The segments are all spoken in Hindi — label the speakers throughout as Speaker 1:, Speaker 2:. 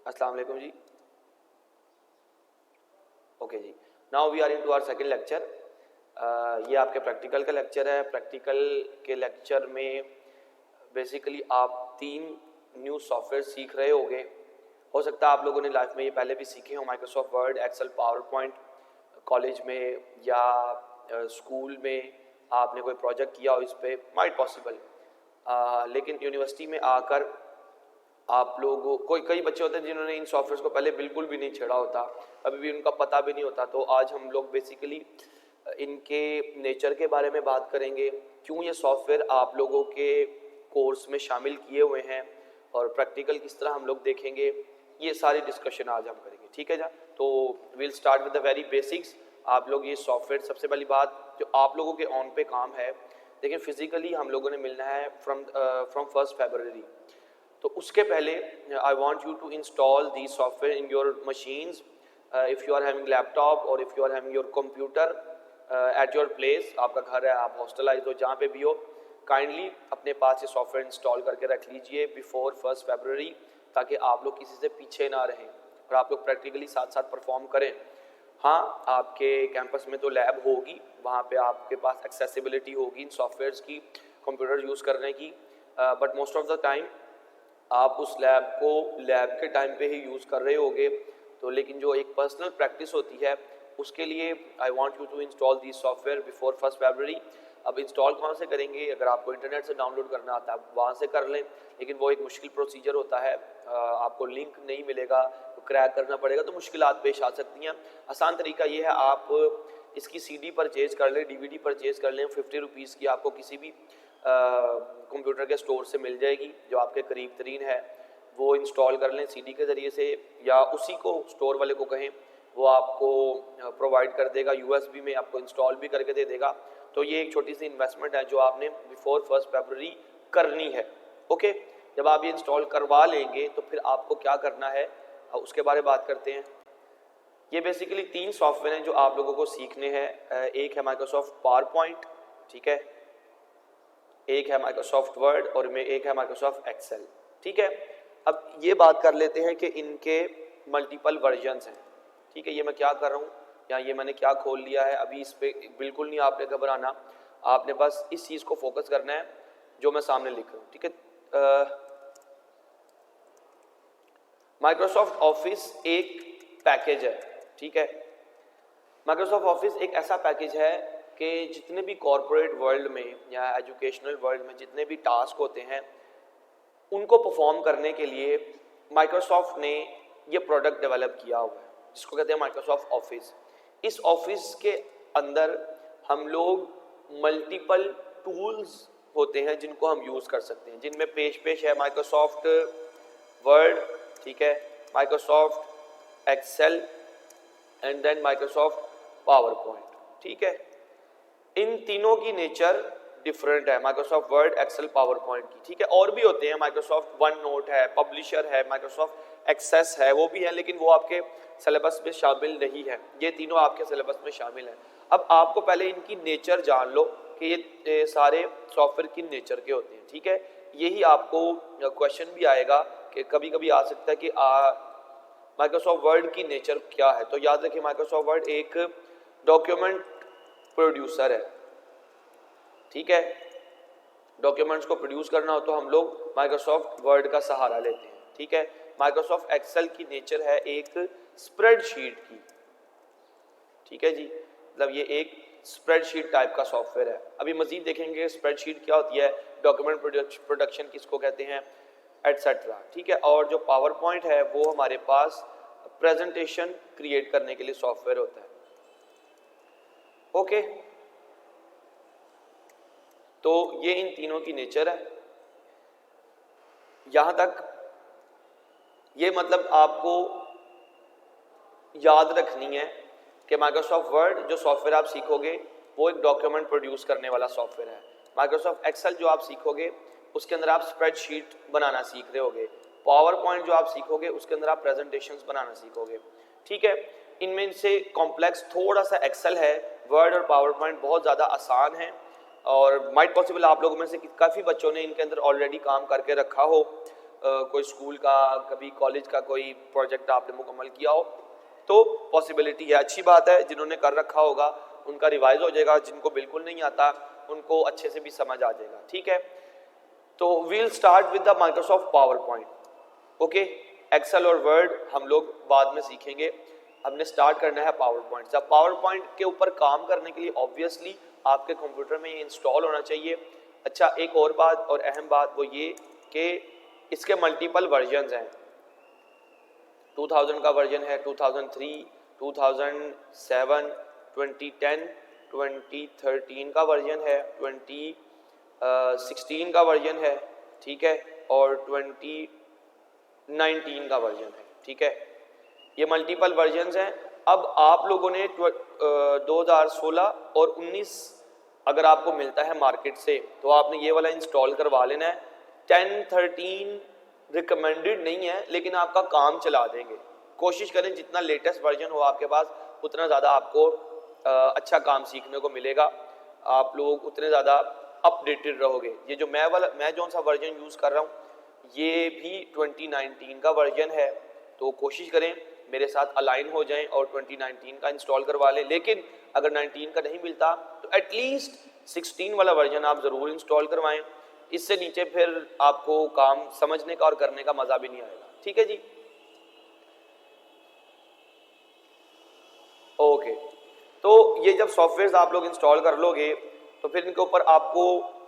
Speaker 1: अस्सलाम वालेकुम जी। ओके जी, now we are in to our second lecture. ये आपके प्रैक्टिकल का लेक्चर है। प्रैक्टिकल के लेक्चर में बेसिकली आप 3 न्यू सॉफ्टवेयर सीख रहे होंगे। हो सकता है आप लोगों ने लाइफ में ये पहले भी सीखे हो, Microsoft Word, Excel, PowerPoint, college में या स्कूल में आपने कोई प्रोजेक्ट किया हो इस पर, माइट पॉसिबल। लेकिन यूनिवर्सिटी में आकर आप लोगों कोई कई बच्चे होते हैं जिन्होंने इन सॉफ्टवेयर को पहले बिल्कुल भी नहीं छेड़ा होता, अभी भी उनका पता भी नहीं होता। तो आज हम लोग बेसिकली इनके नेचर के बारे में बात करेंगे, क्यों ये सॉफ्टवेयर आप लोगों के कोर्स में शामिल किए हुए हैं और प्रैक्टिकल किस तरह हम लोग देखेंगे। ये सारी डिस्कशन आज हम करेंगे, ठीक है जा। तो will start with the very basics. आप लोग ये सॉफ्टवेयर, सबसे पहली बात जो आप लोगों के ऑन पे काम है, लेकिन फिजिकली हम लोगों ने मिलना है फ्रॉम 1 फरवरी। तो उसके पहले I want you to install the software in your machines. If you are having laptop और if you are having your computer at your place, आपका घर है, आप हॉस्टलाइज हो, जहाँ पे भी हो, काइंडली अपने पास ये सॉफ्टवेयर इंस्टॉल करके रख लीजिए बिफोर 1 फरवरी, ताकि आप लोग किसी से पीछे ना रहें और आप लोग प्रैक्टिकली साथ साथ परफॉर्म करें। हाँ, आपके कैंपस में तो लैब होगी, वहाँ पे आपके पास एक्सेसिबिलिटी होगी इन सॉफ्टवेयर्स की, कंप्यूटर यूज़ करने की, but most of the time आप उस लैब को लैब के टाइम पे ही यूज़ कर रहे होगे। तो लेकिन जो एक पर्सनल प्रैक्टिस होती है, उसके लिए I want you to install this software before 1 February. अब इंस्टॉल कहाँ से करेंगे? अगर आपको इंटरनेट से डाउनलोड करना आता है वहाँ से कर लें, लेकिन वो एक मुश्किल प्रोसीजर होता है, आपको लिंक नहीं मिलेगा, तो क्रैक करना पड़ेगा, तो मुश्किलात पेश आ सकती हैं। आसान तरीका ये है, आप इसकी CD परचेज़ कर लें, DVD परचेज़ कर लें, 50 रुपीज़ की आपको किसी भी कंप्यूटर के स्टोर से मिल जाएगी जो आपके करीब तरीन है। वो इंस्टॉल कर लें CD के ज़रिए से, या उसी को स्टोर वाले को कहें, वो आपको प्रोवाइड कर देगा, USB में आपको इंस्टॉल भी करके दे देगा। तो ये एक छोटी सी इन्वेस्टमेंट है जो आपने बिफोर 1 फरवरी करनी है। ओके, जब आप ये इंस्टॉल करवा लेंगे तो फिर आपको क्या करना है, उसके बारे में बात करते हैं। ये बेसिकली 3 सॉफ्टवेयर हैं जो आप लोगों को सीखने हैं। एक है माइक्रोसॉफ्ट पावर पॉइंट, ठीक है, एक है माइक्रोसॉफ्ट वर्ड और में एक है माइक्रोसॉफ्ट एक्सेल, ठीक है। अब ये बात कर लेते हैं कि इनके मल्टीपल वर्जन्स हैं, ठीक है। ये मैं क्या कर रहा हूँ, या ये मैंने क्या खोल लिया है, अभी इस पर बिल्कुल नहीं आपने घबराना, आपने बस इस चीज़ को फोकस करना है जो मैं सामने लिख रहा हूँ, ठीक है। माइक्रोसॉफ्ट ऑफिस एक पैकेज है, ठीक है। माइक्रोसॉफ्ट ऑफिस एक ऐसा पैकेज है कि जितने भी कॉरपोरेट वर्ल्ड में या एजुकेशनल वर्ल्ड में जितने भी टास्क होते हैं, उनको परफॉर्म करने के लिए माइक्रोसॉफ्ट ने ये प्रोडक्ट डेवलप किया हुआ है, जिसको कहते हैं माइक्रोसॉफ्ट ऑफिस। इस ऑफिस के अंदर हम लोग मल्टीपल टूल्स होते हैं जिनको हम यूज़ कर सकते हैं, जिनमें पेश है माइक्रोसॉफ्ट वर्ड, ठीक है, Microsoft Excel and then Microsoft PowerPoint, ठीक है। इन तीनों की नेचर डिफरेंट है, Microsoft Word, Excel, PowerPoint की, ठीक है। और भी होते हैं, माइक्रोसॉफ्ट वन नोट है, पब्लिशर है, माइक्रोसॉफ्ट एक्सेस है, वो भी है, लेकिन वो आपके सिलेबस में शामिल नहीं है। ये तीनों आपके सिलेबस में शामिल है। अब आपको पहले इनकी नेचर जान लो कि ये सारे सॉफ्टवेयर किन नेचर के होते हैं, ठीक है। यही आपको क्वेश्चन भी आएगा कि कभी कभी आ सकता है कि माइक्रोसॉफ्ट वर्ड की नेचर क्या है। तो याद रखिए, माइक्रोसॉफ्ट वर्ड एक डॉक्यूमेंट प्रोड्यूसर है, ठीक है। डॉक्यूमेंट्स को प्रोड्यूस करना हो तो हम लोग माइक्रोसॉफ्ट वर्ड का सहारा लेते हैं, ठीक है। माइक्रोसॉफ्ट एक्सेल की नेचर है एक स्प्रेडशीट की, ठीक है जी, मतलब ये एक स्प्रेडशीट टाइप का सॉफ्टवेयर है। अभी मजीद देखेंगे स्प्रेडशीट क्या होती है, डॉक्यूमेंट प्रोडक्शन किसको कहते हैं, एटसेट्रा, ठीक है। और जो पावर पॉइंट है वो हमारे पास प्रेजेंटेशन क्रिएट करने के लिए सॉफ्टवेयर होता है, ओके। तो ये इन तीनों की नेचर है। यहां तक ये मतलब आपको याद रखनी है कि माइक्रोसॉफ्ट वर्ड जो सॉफ्टवेयर आप सीखोगे वो एक डॉक्यूमेंट प्रोड्यूस करने वाला सॉफ्टवेयर है। माइक्रोसॉफ्ट एक्सेल जो आप सीखोगे उसके अंदर आप स्प्रेडशीट बनाना सीख रहे होगे। पावर पॉइंट जो आप सीखोगे उसके अंदर आप प्रेजेंटेशंस बनाना सीखोगे, ठीक है। इनमें से कॉम्प्लेक्स थोड़ा सा एक्सेल है, वर्ड और पावर पॉइंट बहुत ज़्यादा आसान है, और माइट पॉसिबल आप लोगों में से काफ़ी बच्चों ने इनके अंदर ऑलरेडी काम करके रखा हो। कोई स्कूल का, कभी कॉलेज का कोई प्रोजेक्ट आपने मुकम्मल किया हो तो पॉसिबिलिटी है, अच्छी बात है। जिन्होंने कर रखा होगा उनका रिवाइज हो जाएगा, जिनको बिल्कुल नहीं आता उनको अच्छे से भी समझ आ जाएगा, ठीक है। तो we'll start with the Microsoft PowerPoint, okay. Excel और वर्ड हम लोग बाद में सीखेंगे, हमने स्टार्ट करना है पावर पॉइंट। जब पावर पॉइंट के ऊपर काम करने के लिए ऑब्वियसली आपके कंप्यूटर में ये इंस्टॉल होना चाहिए। अच्छा, एक और बात और अहम बात वो ये कि इसके मल्टीपल वर्जन्स हैं। 2000 का वर्जन है, 2003, 2007, 2010, 2013 का वर्जन है, 2016 का वर्जन है, ठीक है, और 2019 का वर्जन है, ठीक है। ये मल्टीपल वर्जन्स हैं। अब आप लोगों ने 2016 और 19 अगर आपको मिलता है मार्केट से तो आपने ये वाला इंस्टॉल करवा लेना है। 10, 13 रिकमेंडेड नहीं है लेकिन आपका काम चला देंगे। कोशिश करें जितना लेटेस्ट वर्जन हो आपके पास उतना ज़्यादा आपको अच्छा काम सीखने को मिलेगा, आप लोग उतने ज़्यादा अपडेटेड रहोगे। ये जो मैं जो सा वर्जन यूज़ कर रहा हूँ ये भी 2019 का वर्जन है, तो कोशिश करें मेरे साथ अलाइन हो जाएं और 2019 का इंस्टॉल करवा लें। लेकिन अगर 19 का नहीं मिलता तो एटलीस्ट 16 वाला वर्जन आप ज़रूर इंस्टॉल करवाएं, इससे नीचे फिर आपको काम समझने का और करने का मज़ा भी नहीं आएगा, ठीक है जी। ओके, तो ये जब सॉफ्टवेयर आप लोग इंस्टॉल कर लोगे तो फिर इनके ऊपर आपको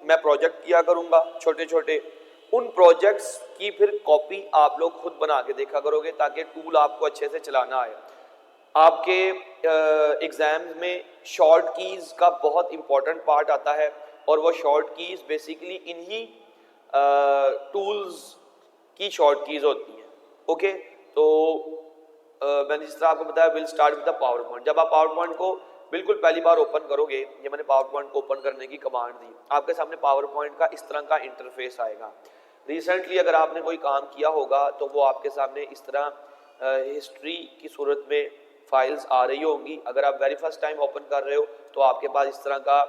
Speaker 1: मैं प्रोजेक्ट किया करूँगा छोटे छोटे, उन प्रोजेक्ट्स की फिर कॉपी आप लोग खुद बना के देखा करोगे ताकि टूल आपको अच्छे से चलाना आए। आपके एग्जाम्स में शॉर्ट कीज़ का बहुत इंपॉर्टेंट पार्ट आता है और वो शॉर्ट कीज़ बेसिकली इन्हीं टूल्स की शॉर्ट कीज़ होती हैं, ओके। तो मैंने जिस तरह आपको बताया will start with the power point. जब आप पावर पॉइंट को बिल्कुल पहली बार ओपन करोगे, ये मैंने पावर पॉइंट को ओपन करने की कमांड दी, आपके सामने पावर पॉइंट का इस तरह का इंटरफेस आएगा। रिसेंटली अगर आपने कोई काम किया होगा तो वो आपके सामने इस तरह हिस्ट्री की सूरत में फाइल्स आ रही होंगी। अगर आप वेरी फर्स्ट टाइम ओपन कर रहे हो तो आपके पास इस तरह का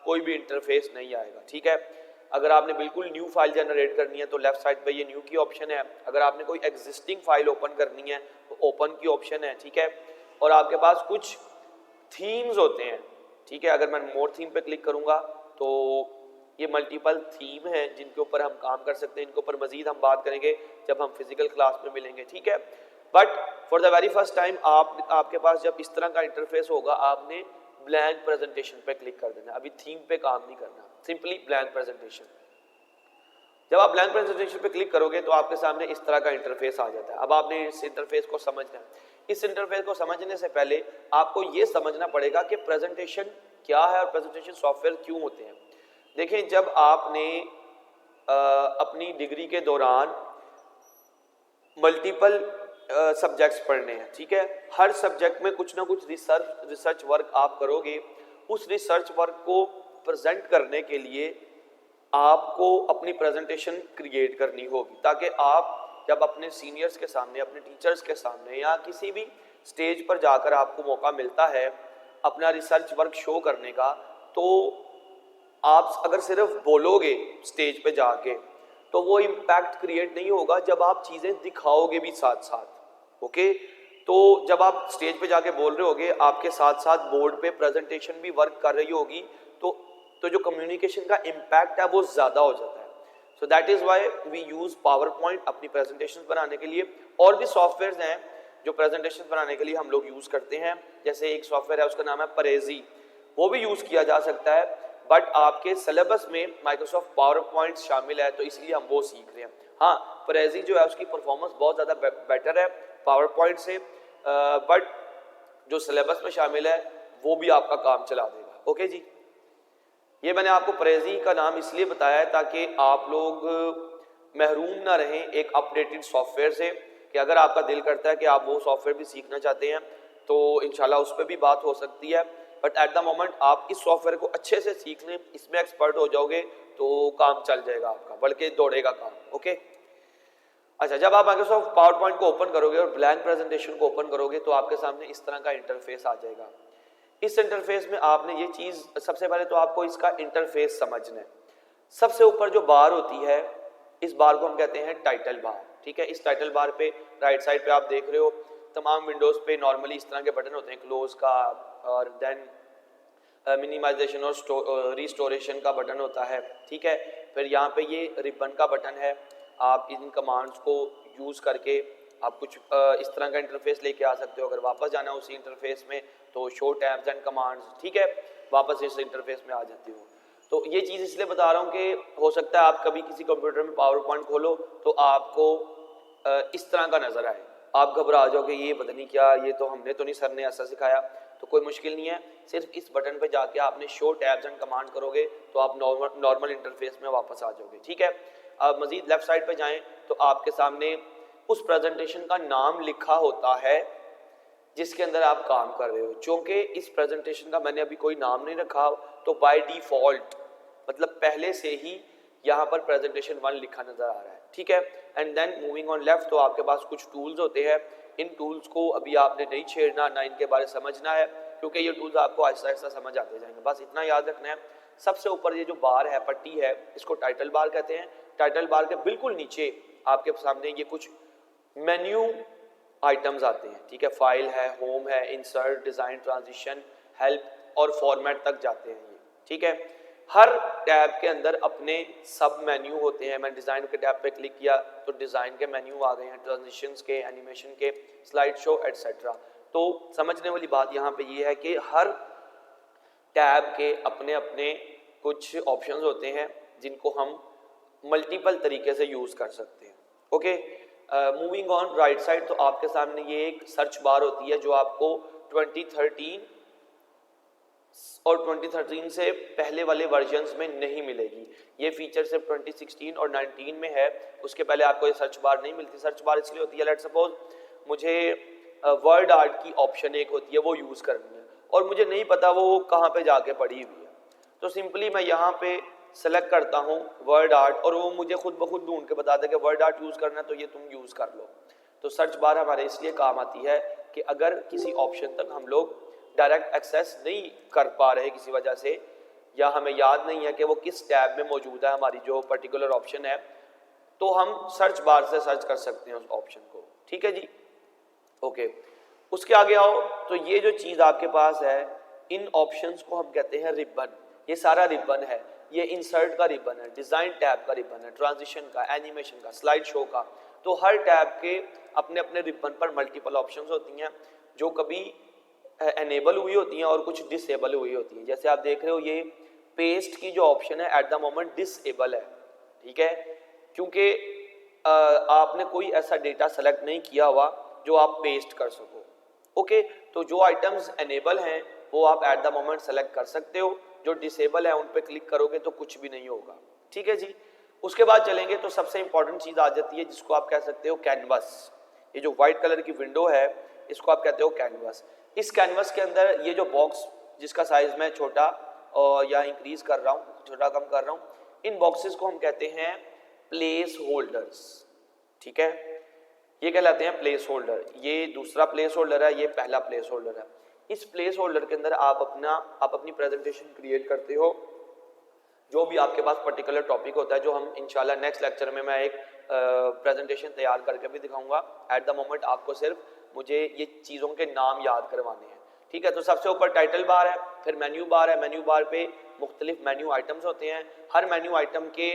Speaker 1: कोई भी इंटरफेस नहीं आएगा, ठीक है। अगर आपने बिल्कुल न्यू फाइल जनरेट करनी है तो लेफ्ट साइड पे ये न्यू की ऑप्शन है। अगर आपने कोई एग्जिस्टिंग फाइल ओपन करनी है तो ओपन की ऑप्शन है, ठीक है। और आपके पास कुछ थीम्स होते हैं, ठीक है। अगर मैं मोर थीम पे क्लिक करूंगा तो ये मल्टीपल थीम है जिनके ऊपर हम काम कर सकते हैं। इनके ऊपर मजीद हम बात करेंगे जब हम फिजिकल क्लास में मिलेंगे, ठीक है। But for the very first time आपके पास जब इस तरह का इंटरफेस होगा आपने ब्लैंक प्रेजेंटेशन पे क्लिक कर देना। अभी थीम पे काम नहीं करना, सिंपली ब्लैंक प्रेजेंटेशन। जब आप ब्लैंक प्रेजेंटेशन पे क्लिक करोगे तो आपके सामने इस तरह का इंटरफेस आ जाता है। अब आपने इस इंटरफेस को समझना है। इस इंटरफेस को समझने से पहले आपको ये समझना पड़ेगा कि प्रेजेंटेशन क्या है और प्रेजेंटेशन सॉफ्टवेयर क्यों होते हैं। देखें, जब आपने अपनी डिग्री के दौरान मल्टीपल सब्जेक्ट्स पढ़ने हैं, ठीक है। हर सब्जेक्ट में कुछ ना कुछ रिसर्च वर्क आप करोगे। उस रिसर्च वर्क को प्रेजेंट करने के लिए आपको अपनी प्रेजेंटेशन क्रिएट करनी होगी ताकि आप जब अपने सीनियर्स के सामने, अपने टीचर्स के सामने या किसी भी स्टेज पर जाकर आपको मौका मिलता है अपना रिसर्च वर्क शो करने का, तो आप अगर सिर्फ बोलोगे स्टेज पे जाके तो वो इम्पैक्ट क्रिएट नहीं होगा जब आप चीज़ें दिखाओगे भी साथ साथ, ओके। तो जब आप स्टेज पे जाके बोल रहे होगे आपके साथ साथ बोर्ड पे प्रेजेंटेशन भी वर्क कर रही होगी तो जो कम्युनिकेशन का इम्पैक्ट है वो ज़्यादा हो जाता है। So that is why we use PowerPoint अपनी प्रेजेंटेशन बनाने के लिए। और भी सॉफ्टवेयर हैं जो प्रेजेंटेशन बनाने के लिए हम लोग यूज़ करते हैं, जैसे एक सॉफ्टवेयर है उसका नाम है परेजी, वो भी यूज़ किया जा सकता है। बट आपके सिलेबस में माइक्रोसॉफ्ट पावर पॉइंट शामिल है तो इसलिए हम वो सीख रहे हैं। हाँ, परेजी जो है उसकी परफॉर्मेंस बहुत ज़्यादा बेटर है पावर पॉइंट से, बट जो सिलेबस में शामिल है वो भी आपका काम चला देगा, ओके जी। ये मैंने आपको परेजी का नाम इसलिए बताया है ताकि आप लोग महरूम ना रहें एक अपडेटेड सॉफ्टवेयर से, कि अगर आपका दिल करता है कि आप वो सॉफ्टवेयर भी सीखना चाहते हैं तो इंशाल्लाह उस पर भी बात हो सकती है। बट एट द मोमेंट आप इस सॉफ्टवेयर को अच्छे से सीख लें, इसमें एक्सपर्ट हो जाओगे तो काम चल जाएगा आपका, बल्कि दौड़ेगा काम, ओके। अच्छा, जब आप माइक्रोसॉफ्ट पावर पॉइंट को ओपन करोगे और ब्लैंक प्रेजेंटेशन को ओपन करोगे तो आपके सामने इस तरह का इंटरफेस आ जाएगा। इस इंटरफेस में आपने ये चीज़, सबसे पहले तो आपको इसका इंटरफेस समझना है। सबसे ऊपर जो बार होती है इस बार को हम कहते हैं टाइटल बार। ठीक है, इस टाइटल बार पे राइट साइड पे आप देख रहे हो तमाम विंडोज पे नॉर्मली इस तरह के बटन होते हैं, क्लोज का और देन मिनिमाइजेशन और रिस्टोरेशन का बटन होता है। ठीक है, फिर यहाँ पे ये रिबन का बटन है। आप इन कमांड्स को यूज़ करके आप कुछ इस तरह का इंटरफेस लेके आ सकते हो। अगर वापस जाना है उसी इंटरफेस में तो शो टैब्स एंड कमांड्स, ठीक है, वापस इस इंटरफेस में आ जाती हो। तो ये चीज़ इसलिए बता रहा हूँ कि हो सकता है आप कभी किसी कंप्यूटर में पावर पॉइंट खोलो तो आपको इस तरह का नज़र आए, आप घबरा जाओ कि ये पता नहीं क्या, ये तो हमने तो नहीं, सर ने ऐसा सिखाया। तो कोई मुश्किल नहीं है, सिर्फ इस बटन पे जाके आपने शो टैब्स एंड कमांड करोगे तो आप नॉर्मल इंटरफेस में वापस आ जाओगे। ठीक है, आप मजीद लेफ्ट साइड पे जाएं तो आपके सामने उस प्रेजेंटेशन का नाम लिखा होता है जिसके अंदर आप काम कर रहे हो। चूंकि इस प्रेजेंटेशन का मैंने अभी कोई नाम नहीं रखा तो बाय डिफॉल्ट मतलब पहले से ही यहाँ पर प्रेजेंटेशन 1 लिखा नजर आ रहा है। ठीक है, and then moving on left तो आपके पास कुछ टूल्स होते हैं। इन टूल्स को अभी आपने नहीं छेड़ना, ना इनके बारे समझना है, क्योंकि ये टूल्स आपको आहिस्ता आहिस्ता समझ आते जाएंगे। बस इतना याद रखना है, सबसे ऊपर ये जो बार है, पट्टी है, इसको टाइटल बार कहते हैं। टाइटल बार के बिल्कुल नीचे आपके सामने ये कुछ मेन्यू आइटम्स आते हैं। ठीक है, फाइल है, होम है, इंसर्ट, डिजाइन, ट्रांजिशन, हेल्प और फॉर्मेट तक जाते हैं ये। ठीक है, हर टैब के अंदर अपने सब मेन्यू होते हैं। मैं डिजाइन के टैब पे क्लिक किया तो डिजाइन के मेन्यू आ गए हैं, ट्रांजिशंस के, एनिमेशन के, स्लाइड शो एटसेट्रा। तो समझने वाली बात यहाँ पे ये है कि हर टैब के अपने अपने कुछ ऑप्शंस होते हैं जिनको हम मल्टीपल तरीके से यूज कर सकते हैं। Okay, moving on right side तो आपके सामने ये एक सर्च बार होती है जो आपको 2013 और 2013 से पहले वाले वर्जन्स में नहीं मिलेगी। ये फीचर सिर्फ 2016 और 19 में है, उसके पहले आपको ये सर्च बार नहीं मिलती। सर्च बार इसलिए होती है, लेट्स सपोज मुझे वर्ड आर्ट की ऑप्शन एक होती है वो यूज़ करनी है और मुझे नहीं पता वो कहाँ पे जाके पड़ी हुई है, तो सिंपली मैं यहाँ पे सेलेक्ट करता हूँ वर्ड आर्ट और वो मुझे खुद ब खुद ढूंढ के बताता है कि वर्ड आर्ट यूज़ करना है तो ये तुम यूज़ कर लो। तो सर्च बार हमारे इसलिए काम आती है कि अगर किसी ऑप्शन तक हम लोग डायरेक्ट एक्सेस नहीं कर पा रहे किसी वजह से, या हमें याद नहीं है कि वो किस टैब में मौजूद है हमारी जो पर्टिकुलर ऑप्शन है, तो हम सर्च बार से सर्च कर सकते हैं उस ऑप्शन को। ठीक है जी, ओके। उसके आगे आओ तो ये जो चीज़ आपके पास है, इन ऑप्शंस को हम कहते हैं रिबन। ये सारा रिबन है, ये इंसर्ट का रिबन है, डिज़ाइन टैब का रिबन है, ट्रांजिशन का, एनिमेशन का, स्लाइड शो का। तो हर टैब के अपने अपने रिबन पर मल्टीपल ऑप्शंस होती हैं जो कभी एनेबल हुई होती हैं और कुछ डिसेबल हुई होती हैं। जैसे आप देख रहे हो ये पेस्ट की जो ऑप्शन है एट द मोमेंट डिसेबल है। ठीक है, क्योंकि आपने कोई ऐसा डेटा सेलेक्ट नहीं किया हुआ जो आप पेस्ट कर सको। ओके, तो जो आइटम्स एनेबल हैं वो आप एट द मोमेंट सेलेक्ट कर सकते हो, जो डिसेबल है उन पे क्लिक करोगे तो कुछ भी नहीं होगा। ठीक है जी, उसके बाद चलेंगे तो सबसे इंपॉर्टेंट चीज़ आ जाती है जिसको आप कह सकते हो कैनवस। ये जो व्हाइट कलर की विंडो है इसको आप कहते हो कैनवस। इस कैनवस के अंदर ये जो बॉक्स जिसका साइज मैं छोटा या इंक्रीज कर रहा हूँ, छोटा कम कर रहा हूँ, इन बॉक्सेस को हम कहते हैं प्लेस होल्डर्स। ठीक है, ये कहलाते हैं प्लेस होल्डर। ये दूसरा प्लेस होल्डर है, ये पहला प्लेस होल्डर है। इस प्लेस होल्डर के अंदर आप अपनी प्रेजेंटेशन क्रिएट करते हो, जो भी आपके पास पर्टिकुलर टॉपिक होता है, जो हम इंशाल्लाह नेक्स्ट लेक्चर में मैं एक प्रेजेंटेशन तैयार करके भी दिखाऊंगा। एट द मोमेंट आपको सिर्फ मुझे ये चीज़ों के नाम याद करवाने हैं। ठीक है, तो सबसे ऊपर टाइटल बार है, फिर मेन्यू बार है। मेन्यू बार पे मुख्तलिफ मेन्यू आइटम्स होते हैं। हर मेन्यू आइटम के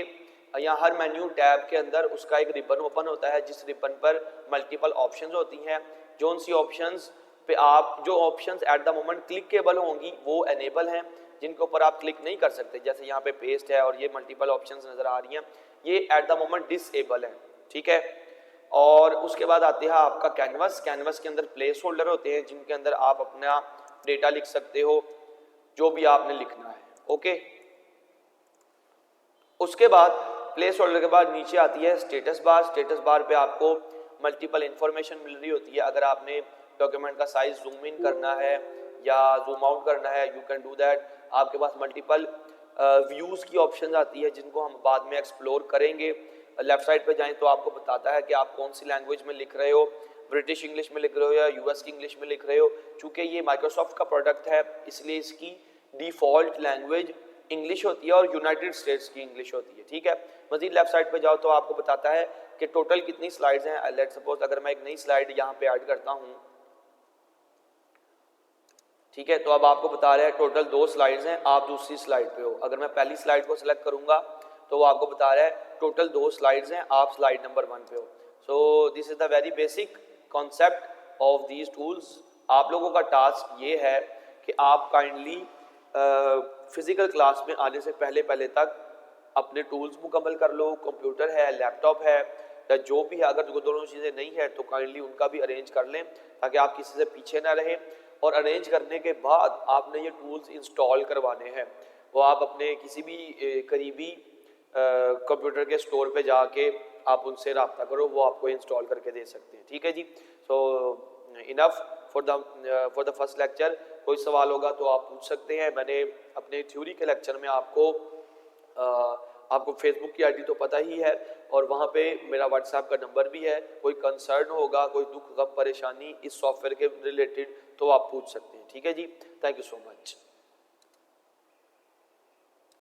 Speaker 1: या हर मेन्यू टैब के अंदर उसका एक रिबन ओपन होता है, जिस रिबन पर मल्टीपल ऑप्शंस होती हैं। जो सी ऑप्शंस पे आप जो options at the moment clickable होंगी वो एनेबल हैं, जिनके ऊपर आप क्लिक नहीं कर सकते, जैसे यहाँ पे पेस्ट है और ये मल्टीपल ऑप्शंस नजर आ रही हैं, ये एट द मोमेंट डिसेबल है। ठीक है, और उसके बाद आते हैं आपका कैनवस। कैनवस के अंदर प्लेस होल्डर होते हैं जिनके अंदर आप अपना डेटा लिख सकते हो, जो भी आपने लिखना है। ओके, उसके बाद प्लेस होल्डर के बाद नीचे आती है स्टेटस बार। स्टेटस बार पे आपको मल्टीपल इंफॉर्मेशन मिल रही होती है। अगर आपने डॉक्यूमेंट का साइज जूम इन करना है या जूम आउट करना है, यू कैन डू दैट। आपके पास मल्टीपल व्यूज की ऑप्शन आती है जिनको हम बाद में एक्सप्लोर करेंगे। लेफ्ट साइड पे जाएं तो आपको बताता है कि आप कौन सी लैंग्वेज में लिख रहे हो, ब्रिटिश इंग्लिश में लिख रहे हो या यूएस की इंग्लिश में लिख रहे हो। चूंकि ये माइक्रोसॉफ्ट का प्रोडक्ट है इसलिए इसकी डिफॉल्ट लैंग्वेज इंग्लिश होती है और यूनाइटेड स्टेट्स की इंग्लिश होती है, ठीक है। मजीद लेफ्ट साइड पे जाओ तो आपको बताता है कि टोटल कितनी स्लाइड्स हैं। लेट्स सपोज अगर मैं एक नई स्लाइड यहाँ पे ऐड करता हूँ, ठीक है, तो अब आपको बता रहा है टोटल 2 स्लाइड्स हैं, आप दूसरी स्लाइड पे हो। अगर मैं पहली स्लाइड को सिलेक्ट करूंगा तो वो आपको बता रहा है टोटल 2 स्लाइड्स हैं, आप स्लाइड नंबर 1 पे हो। So this is the very basic concept of these tools. आप लोगों का टास्क ये है कि आप काइंडली फिजिकल क्लास में आने से पहले पहले तक अपने टूल्स मुकम्मल कर लो। कंप्यूटर है, लैपटॉप है या जो भी है, अगर वो दोनों चीज़ें नहीं है तो काइंडली उनका भी अरेंज कर लें ताकि आप किसी से पीछे ना रहें। और अरेंज करने के बाद आपने ये टूल्स इंस्टॉल करवाने हैं, वो आप अपने किसी भी करीबी कंप्यूटर के स्टोर पे जाके आप उनसे रब्ता करो, वो आपको इंस्टॉल करके दे सकते हैं, ठीक है जी। So enough for the first lecture. कोई सवाल होगा तो आप पूछ सकते हैं। मैंने अपने थ्योरी के लेक्चर में आपको फेसबुक की आईडी तो पता ही है और वहाँ पे मेरा व्हाट्सएप का नंबर भी है। कोई कंसर्न होगा, कोई दुख गम परेशानी इस सॉफ्टवेयर के रिलेटेड तो आप पूछ सकते हैं, ठीक है जी। Thank you so much.